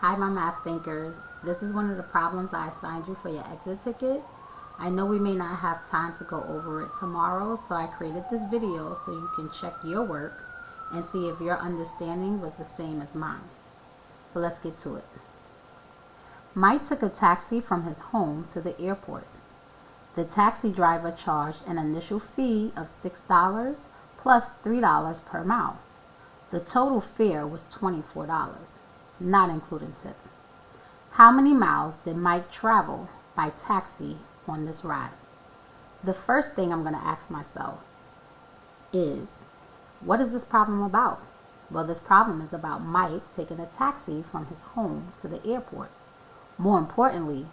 Hi, my math thinkers. This is one of the problems I assigned you for your exit ticket. I know we may not have time to go over it tomorrow, so I created this video so you can check your work and see if your understanding was the same as mine. So let's get to it. Mike took a taxi from his home to the airport. The taxi driver charged an initial fee of $6 plus $3 per mile. The total fare was $24, not including tip. How many miles did Mike travel by taxi on this ride? The first thing I'm going to ask myself is, what is this problem about? Well, this problem is about Mike taking a taxi from his home to the airport. More importantly,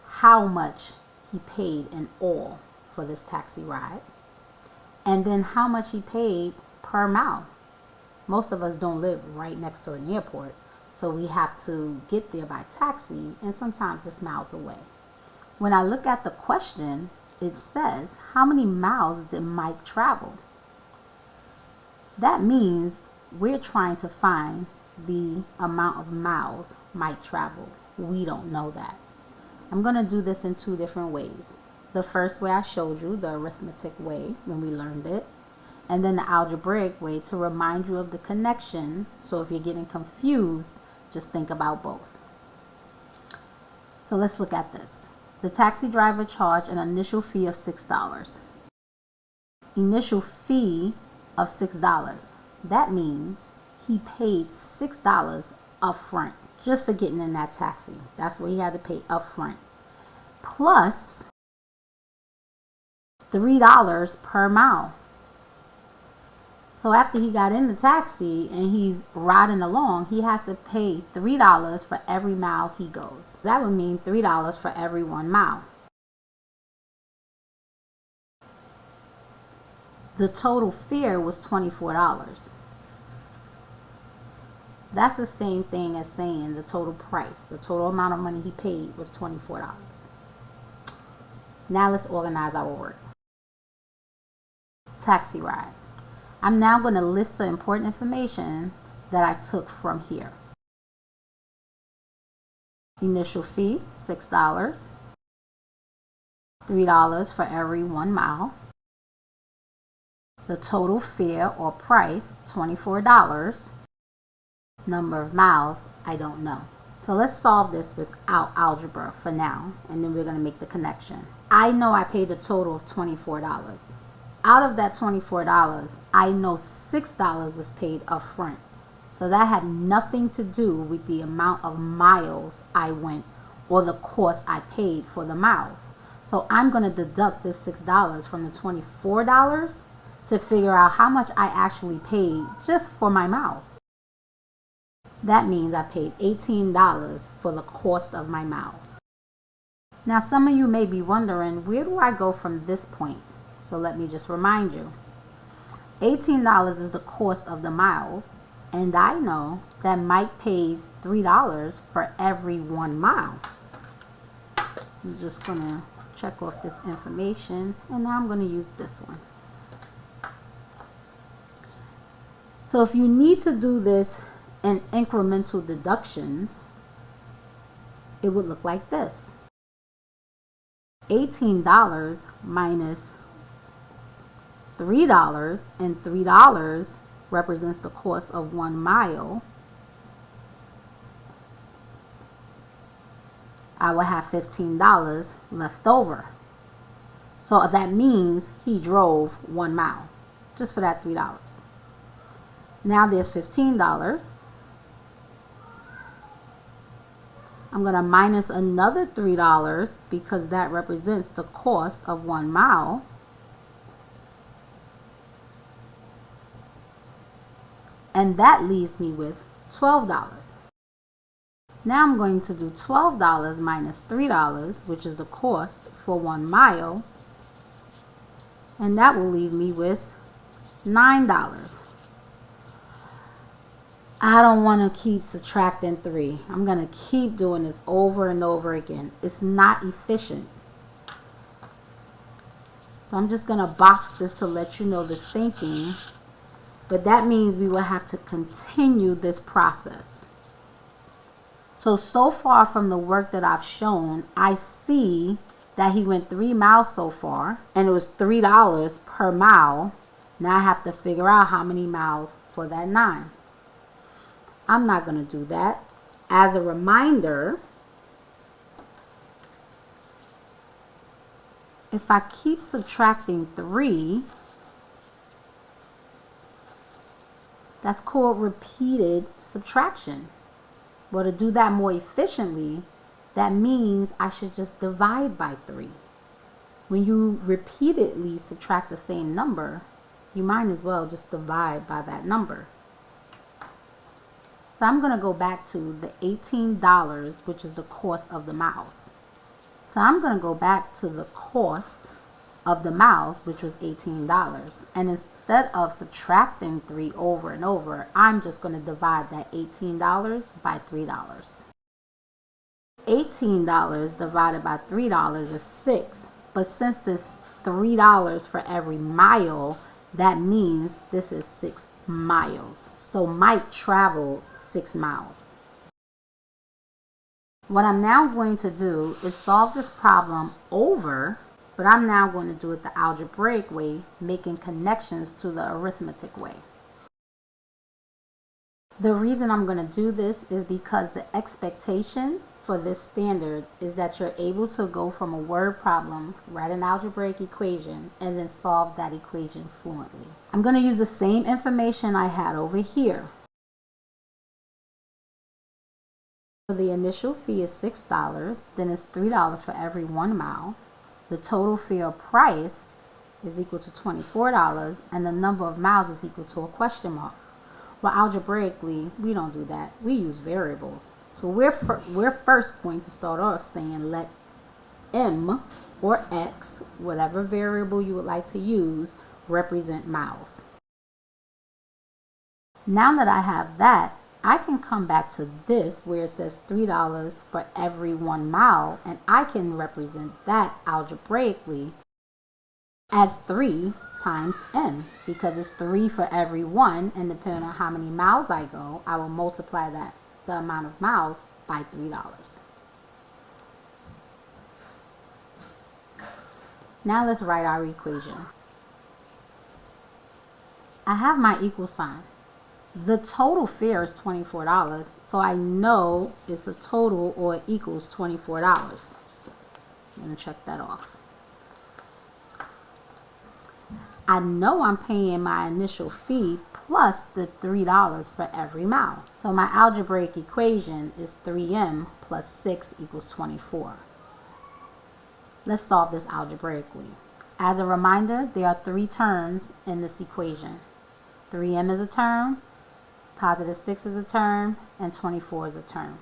how much he paid in all for this taxi ride, and then how much he paid per mile. Most of us don't live right next to an airport, so we have to get there by taxi, and sometimes it's miles away. When I look at the question, it says, how many miles did Mike travel? That means we're trying to find the amount of miles Mike traveled. We don't know that. I'm going to do this in two different ways. The first way I showed you, the arithmetic way when we learned it, and then the algebraic way to remind you of the connection. So if you're getting confused, just think about both. So let's look at this. The taxi driver charged an initial fee of $6. Initial fee of $6. That means he paid $6 up front just for getting in that taxi. That's what he had to pay up front. Plus $3 per mile. So after he got in the taxi and he's riding along, he has to pay $3 for every mile he goes. That would mean $3 for every 1 mile. The total fare was $24. That's the same thing as saying the total price. The total amount of money he paid was $24. Now let's organize our work. Taxi ride. I'm now going to list the important information that I took from here. Initial fee, $6. $3 for every 1 mile. The total fare or price, $24. Number of miles, I don't know. So let's solve this without algebra for now, and then we're going to make the connection. I know I paid a total of $24. Out of that $24, I know $6 was paid up front. So that had nothing to do with the amount of miles I went or the cost I paid for the miles. So I'm going to deduct this $6 from the $24 to figure out how much I actually paid just for my miles. That means I paid $18 for the cost of my miles. Now some of you may be wondering, where do I go from this point? So let me just remind you. $18 is the cost of the miles, and I know that Mike pays $3 for every 1 mile. I'm just going to check off this information, and now I'm going to use this one. So if you need to do this in incremental deductions, it would look like this. $18 minus $3, and $3 represents the cost of 1 mile. I will have $15 left over. So that means he drove 1 mile just for that $3. Now there's $15. I'm going to minus another $3 because that represents the cost of 1 mile. And that leaves me with $12. Now I'm going to do $12 minus $3, which is the cost for 1 mile. And that will leave me with $9. I don't want to keep subtracting 3. I'm going to keep doing this over and over again. It's not efficient. So I'm just going to box this to let you know the thinking. But that means we will have to continue this process. So far from the work that I've shown, I see that he went 3 miles so far, and it was $3 per mile. Now I have to figure out how many miles for that 9. I'm not going to do that. As a reminder, if I keep subtracting 3, that's called repeated subtraction. Well, to do that more efficiently, that means I should just divide by 3. When you repeatedly subtract the same number, you might as well just divide by that number. So I'm going to go back to the $18, which is the cost of the mouse. So I'm going to go back to the cost of the mouse, which was $18. And instead of subtracting 3 over and over, I'm just going to divide that $18 by $3. $18 divided by $3 is 6. But since it's $3 for every mile, that means this is 6 miles. So Mike traveled 6 miles. What I'm now going to do is solve this problem over, but I'm now going to do it the algebraic way, making connections to the arithmetic way. The reason I'm going to do this is because the expectation for this standard is that you're able to go from a word problem, write an algebraic equation, and then solve that equation fluently. I'm going to use the same information I had over here. So the initial fee is $6, then it's $3 for every 1 mile. The total fee or price is equal to $24, and the number of miles is equal to a question mark. Well, algebraically, we don't do that. We use variables. So we're first going to start off saying let m or x, whatever variable you would like to use, represent miles. Now that I have that, I can come back to this where it says $3 for every 1 mile, and I can represent that algebraically as 3 times m, because it's 3 for every 1, and depending on how many miles I go, I will multiply the amount of miles by $3. Now let's write our equation. I have my equal sign. The total fare is $24, so I know it's a total or it equals $24. I'm going to check that off. I know I'm paying my initial fee plus the $3 for every mile. So my algebraic equation is 3m plus 6 equals 24. Let's solve this algebraically. As a reminder, there are 3 terms in this equation. 3m is a term, positive 6 is a term, and 24 is a term.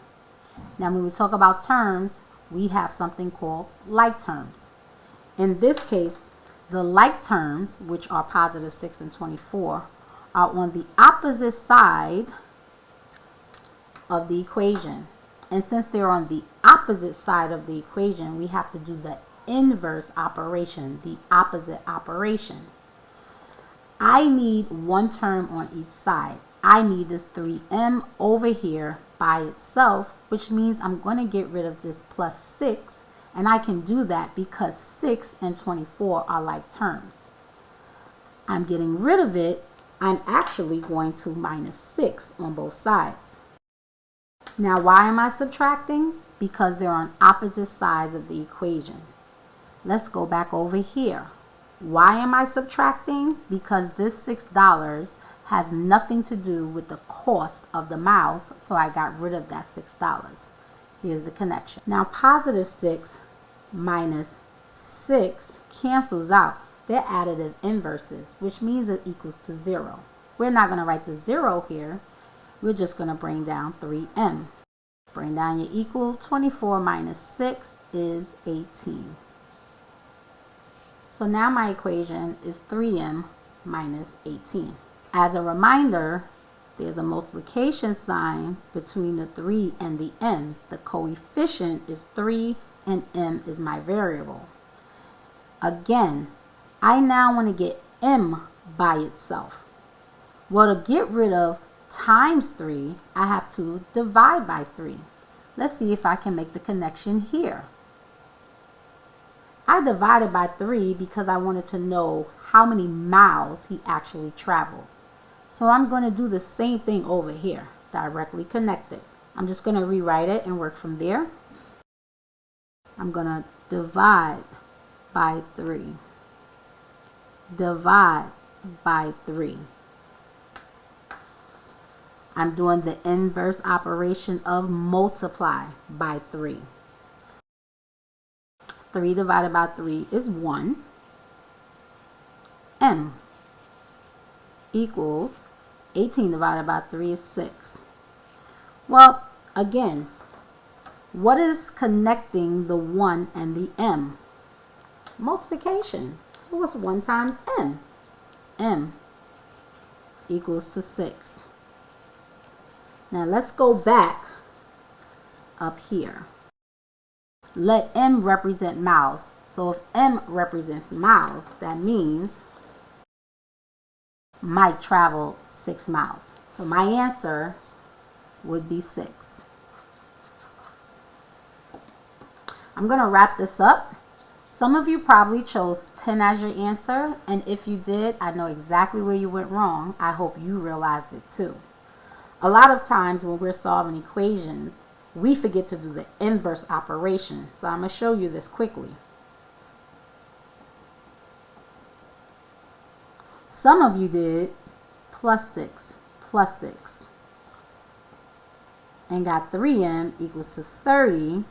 Now when we talk about terms, we have something called like terms. In this case, the like terms, which are positive 6 and 24, are on the opposite side of the equation. And since they're on the opposite side of the equation, we have to do the inverse operation, the opposite operation. I need one term on each side. I need this 3m over here by itself, which means I'm going to get rid of this plus 6, and I can do that because 6 and 24 are like terms. I'm getting rid of it. I'm actually going to minus 6 on both sides. Now, why am I subtracting? Because they're on opposite sides of the equation. Let's go back over here. Why am I subtracting? Because this $6 has nothing to do with the cost of the mouse, so I got rid of that $6. Here's the connection. Now, positive 6 minus 6 cancels out. They're additive inverses, which means it equals to 0. We're not going to write the 0 here. We're just going to bring down 3m. Bring down your equal. 24 minus 6 is 18. So now my equation is 3m minus 18. As a reminder, there's a multiplication sign between the 3 and the m. The coefficient is 3 and m is my variable. Again, I now want to get m by itself. Well, to get rid of times 3, I have to divide by 3. Let's see if I can make the connection here. I divided by 3 because I wanted to know how many miles he actually traveled. So I'm going to do the same thing over here, directly connected. I'm just going to rewrite it and work from there. I'm going to divide by 3. Divide by 3. I'm doing the inverse operation of multiply by 3. 3 divided by 3 is 1. M equals 18 divided by 3 is 6. Well, again, what is connecting the 1 and the M? Multiplication. So what's 1 times M? M equals to 6. Now let's go back up here. Let M represent miles. So if M represents miles, that means Mike traveled 6 miles. So my answer would be 6. I'm going to wrap this up. Some of you probably chose 10 as your answer, and if you did, I know exactly where you went wrong. I hope you realized it too. A lot of times when we're solving equations, we forget to do the inverse operation. So I'm going to show you this quickly. Some of you did plus 6 and got 3m equals to 30.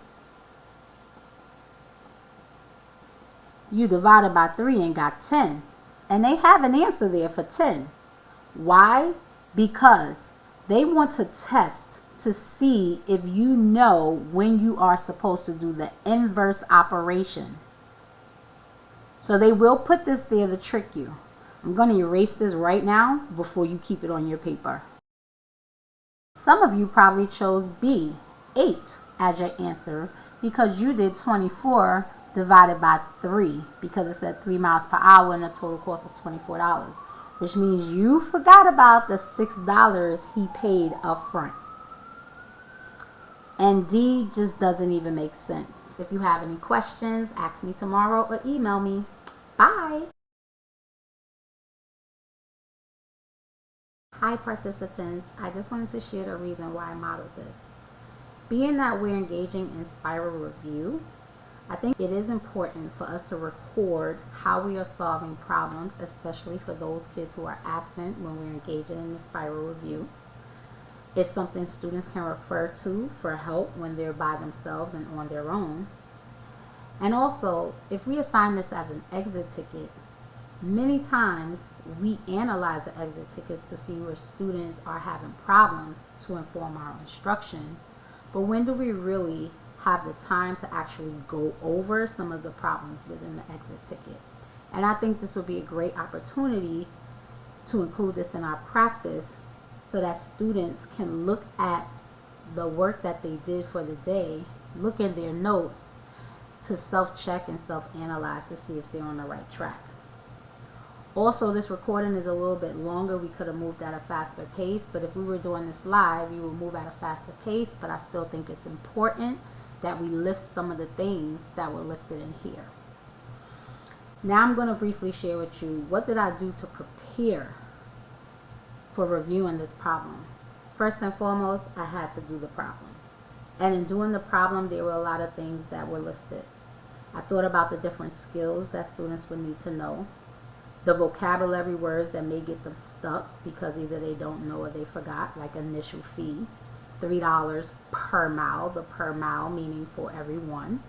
You divided by 3 and got 10. And they have an answer there for 10. Why? Because they want to test to see if you know when you are supposed to do the inverse operation. So they will put this there to trick you. I'm going to erase this right now before you keep it on your paper. Some of you probably chose B, 8, as your answer because you did 24 divided by 3 because it said 3 miles per hour and the total cost was $24, which means you forgot about the $6 he paid up front. And D just doesn't even make sense. If you have any questions, ask me tomorrow or email me. Bye. Hi participants, I just wanted to share the reason why I modeled this. Being that we're engaging in spiral review, I think it is important for us to record how we are solving problems, especially for those kids who are absent when we're engaging in the spiral review. It's something students can refer to for help when they're by themselves and on their own. And also, if we assign this as an exit ticket, many times we analyze the exit tickets to see where students are having problems to inform our instruction. But when do we really have the time to actually go over some of the problems within the exit ticket? And I think this would be a great opportunity to include this in our practice so that students can look at the work that they did for the day, look at their notes to self-check and self-analyze to see if they're on the right track. Also, this recording is a little bit longer. We could have moved at a faster pace, but if we were doing this live, you would move at a faster pace, but I still think it's important that we lift some of the things that were lifted in here. Now I'm going to briefly share with you what did I do to prepare for reviewing this problem. First and foremost, I had to do the problem. And in doing the problem, there were a lot of things that were lifted. I thought about the different skills that students would need to know, the vocabulary words that may get them stuck because either they don't know or they forgot, like initial fee, $3 per mile, the per mile meaning for every one.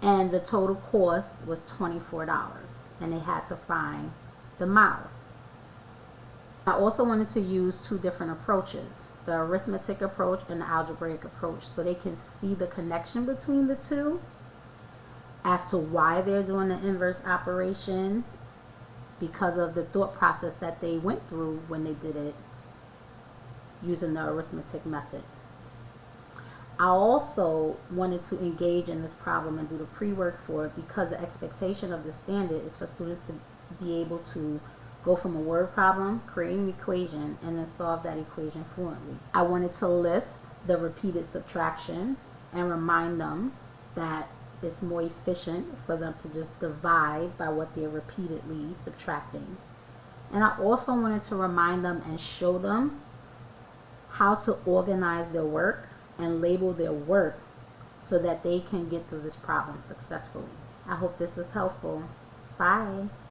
And the total cost was $24, and they had to find the miles. I also wanted to use 2 different approaches, the arithmetic approach and the algebraic approach, so they can see the connection between the two as to why they're doing the inverse operation because of the thought process that they went through when they did it using the arithmetic method. I also wanted to engage in this problem and do the pre-work for it because the expectation of the standard is for students to be able to go from a word problem, create an equation, and then solve that equation fluently. I wanted to lift the repeated subtraction and remind them that it's more efficient for them to just divide by what they're repeatedly subtracting. And I also wanted to remind them and show them how to organize their work and label their work so that they can get through this problem successfully. I hope this was helpful. Bye.